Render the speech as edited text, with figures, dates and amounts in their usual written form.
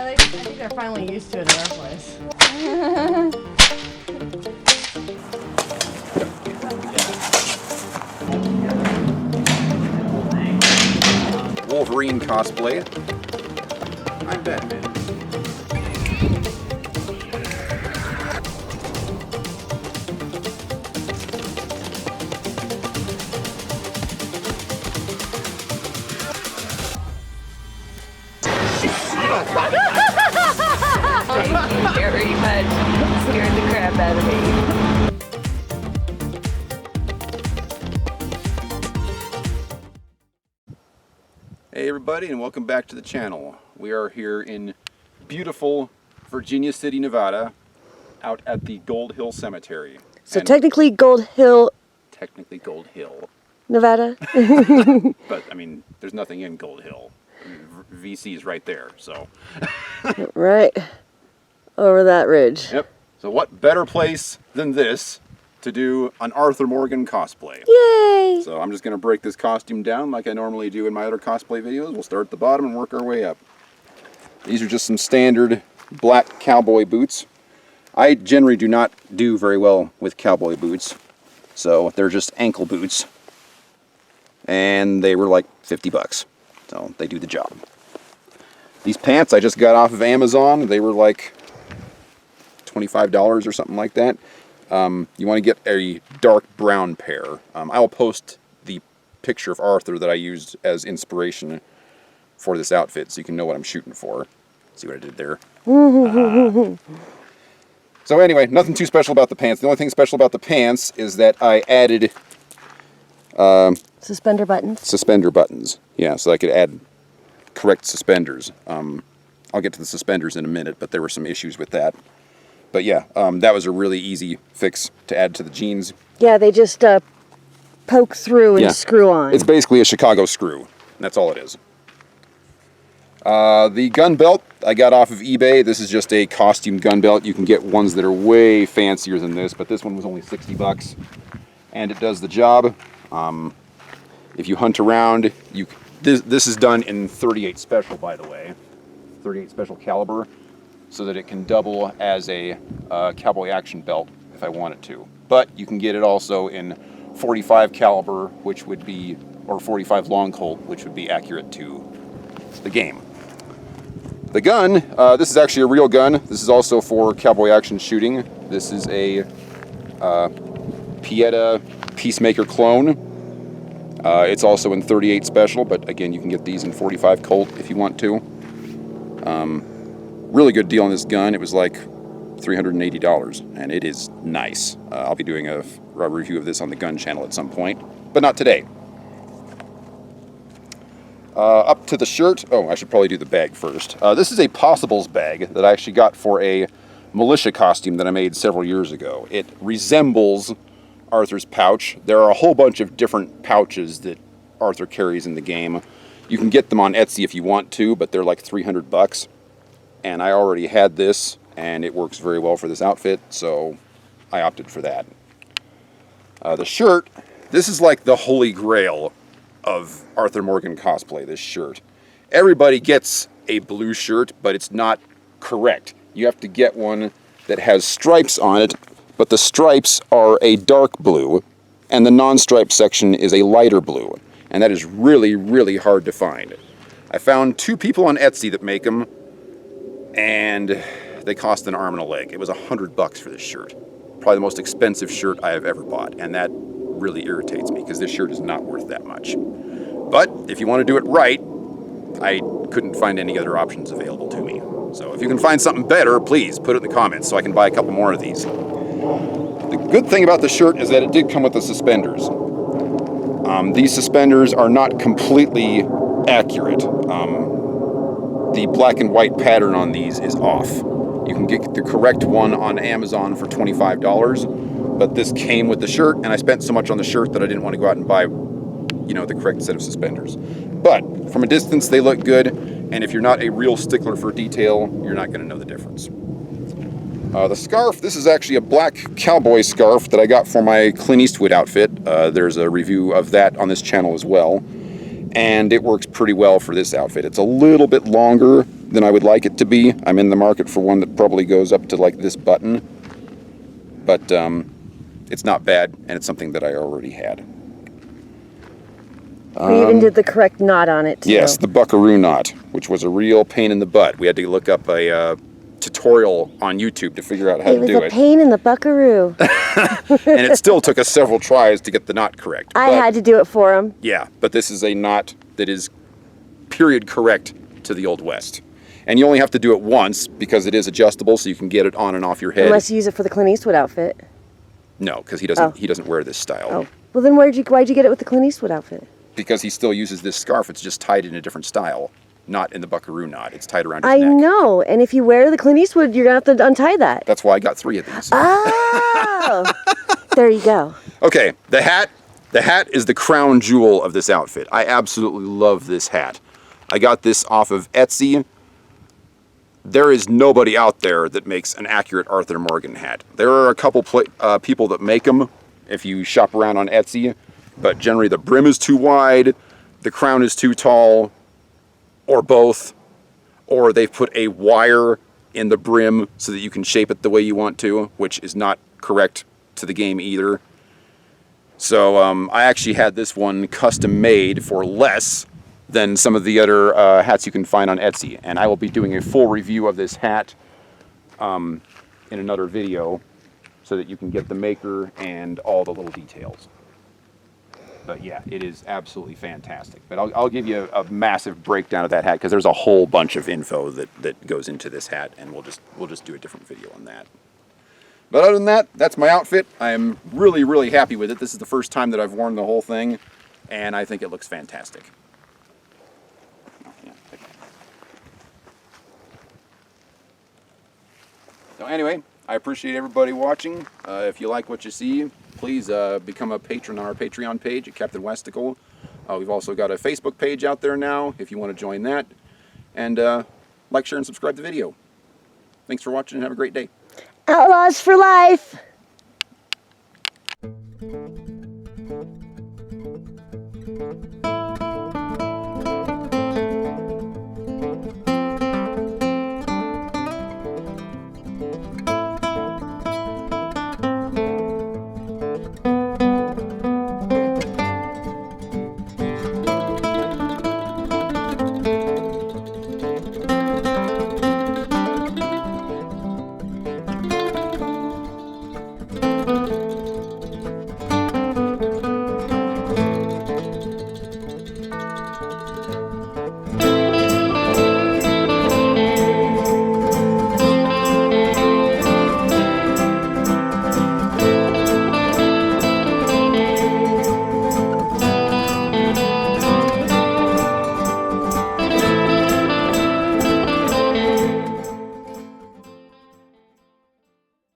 Yeah, I think they're finally used to it in our place. Wolverine cosplay. I'm Batman. Thank you very much. Scared the crap out of me. Hey everybody, and welcome back to the channel. We are here in beautiful Virginia City, Nevada, out at the Gold Hill Cemetery. So And technically Gold Hill, technically Gold Hill. Nevada. But I mean, there's nothing in Gold Hill. I mean, VC is right there, so. Right over that ridge. Yep. So what better place than this to do an Arthur Morgan cosplay? Yay! So I'm just going to break this costume down like I normally do in my other cosplay videos. We'll start at the bottom and work our way up. These are just some standard black cowboy boots. I generally do not do very well with cowboy boots, so they're just ankle boots. And they were like 50 bucks, so they do the job. These pants I just got off of Amazon. They were like $25 or something like that. You want to get a dark brown pair. I will post the picture of Arthur that I used as inspiration for this outfit so you can know what I'm shooting for. See what I did there? So anyway, nothing too special about the pants. The only thing special about the pants is that I added Suspender buttons. suspender buttons. Yeah, so I could add correct suspenders. I'll get to the suspenders in a minute, but there were some issues with that. But yeah, that was a really easy fix to add to the jeans. Yeah, they just poke through and screw on. It's basically a Chicago screw. And that's all it is. The gun belt I got off of eBay. This is just a costume gun belt. You can get ones that are way fancier than this, but this one was only 60 bucks. And it does the job. If you hunt around, this is done in 38 special, by the way. 38 special caliber, so that it can double as a cowboy action belt if I want it to. But you can get it also in 45 caliber, which would be, or 45 long Colt, which would be accurate to the game. The gun, this is actually a real gun. This is also for cowboy action shooting. This is a Pieta Peacemaker clone. It's also in 38 special, but again, you can get these in 45 Colt if you want to. Really good deal on this gun. It was like $380, and it is nice. I'll be doing a review of this on the gun channel at some point, but not today. Up to the shirt. Oh, I should probably do the bag first. This is a Possibles bag that I actually got for a militia costume that I made several years ago. It resembles Arthur's pouch. There are a whole bunch of different pouches that Arthur carries in the game. You can get them on Etsy if you want to, but they're like 300 bucks. And I already had this, and it works very well for this outfit, so I opted for that. The shirt, this is like the holy grail of Arthur Morgan cosplay, this shirt. Everybody gets a blue shirt, but it's not correct. You have to get one that has stripes on it, but the stripes are a dark blue, and the non-striped section is a lighter blue. And that is really, really hard to find. I found 2 people on Etsy that make them, and they cost an arm and a leg. It was $100 for this shirt. Probably the most expensive shirt I have ever bought, and that really irritates me because this shirt is not worth that much. But if you want to do it right, I couldn't find any other options available to me. So if you can find something better, please put it in the comments so I can buy a couple more of these. The good thing about the shirt is that it did come with the suspenders. These suspenders are not completely accurate. The black and white pattern on these is off. You can get the correct one on Amazon for $25, but this came with the shirt, and I spent so much on the shirt that I didn't want to go out and buy, you know, the correct set of suspenders. But from a distance, they look good, and if you're not a real stickler for detail, you're not going to know the difference. The scarf, this is actually a black cowboy scarf that I got for my Clint Eastwood outfit. There's a review of that on this channel as well. And it works pretty well for this outfit. It's a little bit longer than I would like it to be. I'm in the market for one that probably goes up to like this button, but it's not bad, and it's something that I already had. We even did the correct knot on it, too. Yes, the buckaroo knot, which was a real pain in the butt. We had to look up a tutorial on YouTube to figure out how to do It was a pain in the buckaroo. And it still took us several tries to get the knot correct. I had to do it for him. Yeah, but this is a knot that is period correct to the Old West. And you only have to do it once because it is adjustable, so you can get it on and off your head. Unless you use it for the Clint Eastwood outfit. No, because he doesn't wear this style. Oh. Well, then why'd you get it with the Clint Eastwood outfit? Because he still uses this scarf. It's just tied in a different style, not in the buckaroo knot. It's tied around his neck. I know, and if you wear the Clint Eastwood, you're going to have to untie that. That's why I got 3 of these. Oh! There you go. Okay, the hat is the crown jewel of this outfit. I absolutely love this hat. I got this off of Etsy. There is nobody out there that makes an accurate Arthur Morgan hat. There are a couple people that make them if you shop around on Etsy, but generally the brim is too wide, the crown is too tall, or both, or they've put a wire in the brim so that you can shape it the way you want to, which is not correct to the game either. So I actually had this one custom made for less than some of the other hats you can find on Etsy. And I will be doing a full review of this hat in another video so that you can get the maker and all the little details. But yeah, it is absolutely fantastic. But I'll give you a massive breakdown of that hat because there's a whole bunch of info that goes into this hat, and we'll just do a different video on that. But other than that, that's my outfit. I'm really, really happy with it. This is the first time that I've worn the whole thing, and I think it looks fantastic. So anyway, I appreciate everybody watching. If you like what you see, please become a patron on our Patreon page at Captain Westicle. We've also got a Facebook page out there now if you want to join that. And like, share, and subscribe to the video. Thanks for watching and have a great day. Outlaws for life!